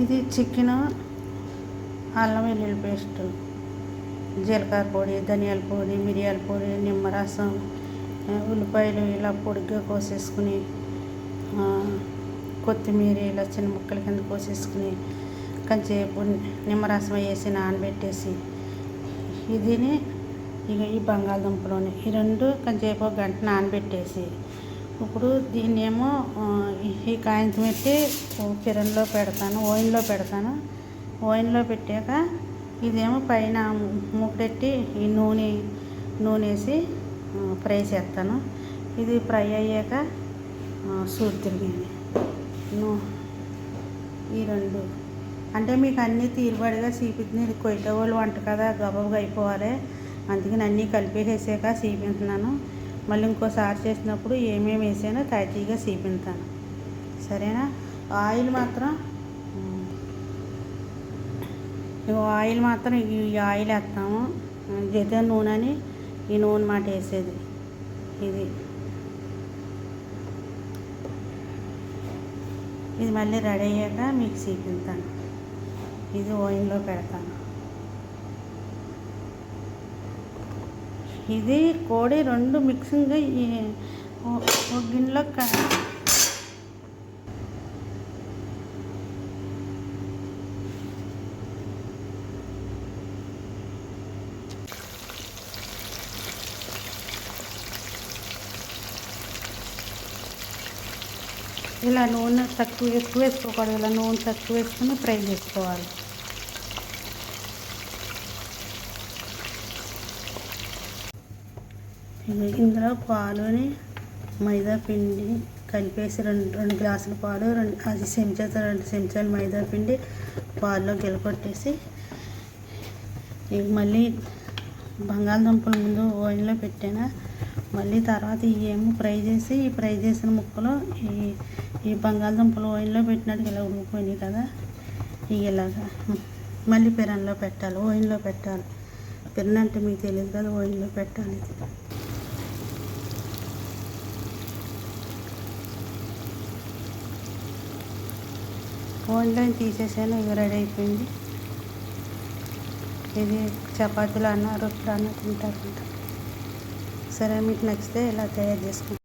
ఇది చికెన్, అల్లం వెల్లుల్లి పేస్ట్, జీలకర్ర పొడి, ధనియాల పొడి, మిరియాల పొడి, నిమ్మరసం, ఉల్లిపాయలు ఇలా పొడిగా కోసేసుకుని, కొత్తిమీర ఇలా చిన్న ముక్కల కింద కోసేసుకుని కొంచెంసేపు నిమ్మరసం వేసి నానబెట్టేసి ఇదిని ఇక ఈ బంగాళదుంపలోని ఈ రెండు కొంచెంసేపు ఒక గంట నానబెట్టేసి ఇప్పుడు దీన్ని ఏమో ఈ కాయించి పెట్టి కిరణ్లో పెడతాను, ఓవెన్లో పెడతాను. ఓవెన్లో పెట్టాక ఇదేమో పైన మూకుడెట్టి ఈ నూనె వేసి ఫ్రై చేస్తాను. ఇది ఫ్రై అయ్యాక సూట్ తిరిగింది ఈ రెండు అంటే మీకు అన్నీ తీరుబడిగా చూపిస్తుంది. ఇది కొయ్యట వాళ్ళు వంట కదా, గబగబా అయిపోవాలి, అందుకని అన్నీ కలిపేసాక చూపిస్తున్నాను. మళ్ళీ ఇంకోసారి చేసినప్పుడు ఏమేమి వేసానో తాజీగా చూపిస్తాను, సరేనా? ఆయిల్ మాత్రం ఈ ఆయిల్ వేస్తాము. జీలకర్ర నూనె అని ఈ నూనె మాట వేసేది. ఇది మళ్ళీ రెడీ అయ్యాక మీకు చూపిస్తాను. ఇది ఓవెన్లో పెడతాను. ఇది కోడి రెండు మిక్సింగ్ ఒక గిన్నెలో ఇలా నూనె ఎక్కువ వేసుకోకూడదు. ఇలా నూనె తక్కువ వేసుకుని ఫ్రై చేసుకోవాలి. ఇందులో పాలుని మైదా పిండి కలిపేసి రెండు గ్లాసుల పాలు, రెండు చెంచాలు మైదా పిండి పాలలో గిలకొట్టేసి మళ్ళీ బంగాళదుంపలు ముందు ఓవెన్లో పెట్టాను. మళ్ళీ తర్వాత ఏమో ఫ్రై చేసిన ముక్కలు ఈ బంగాళదుంపలు ఓవెన్లో పెట్టినట్టు ఇలా ఉడికిపోయినాయి కదా, ఇలాగా మళ్ళీ పెనంలో పెట్టాలి, ఓవెన్లో పెట్టాలి. పెనం అంటే మీకు తెలియదు కదా, ఓవెన్లో పెట్టాలి. ఓవెన్లో తీసేసాను, ఇవి రెడీ అయిపోయింది. ఇది చపాతీలు అన్న రొట్టెలు అన్న తింటారు. సరే, మీకు నచ్చితే ఇలా తయారు చేసుకుంటాం.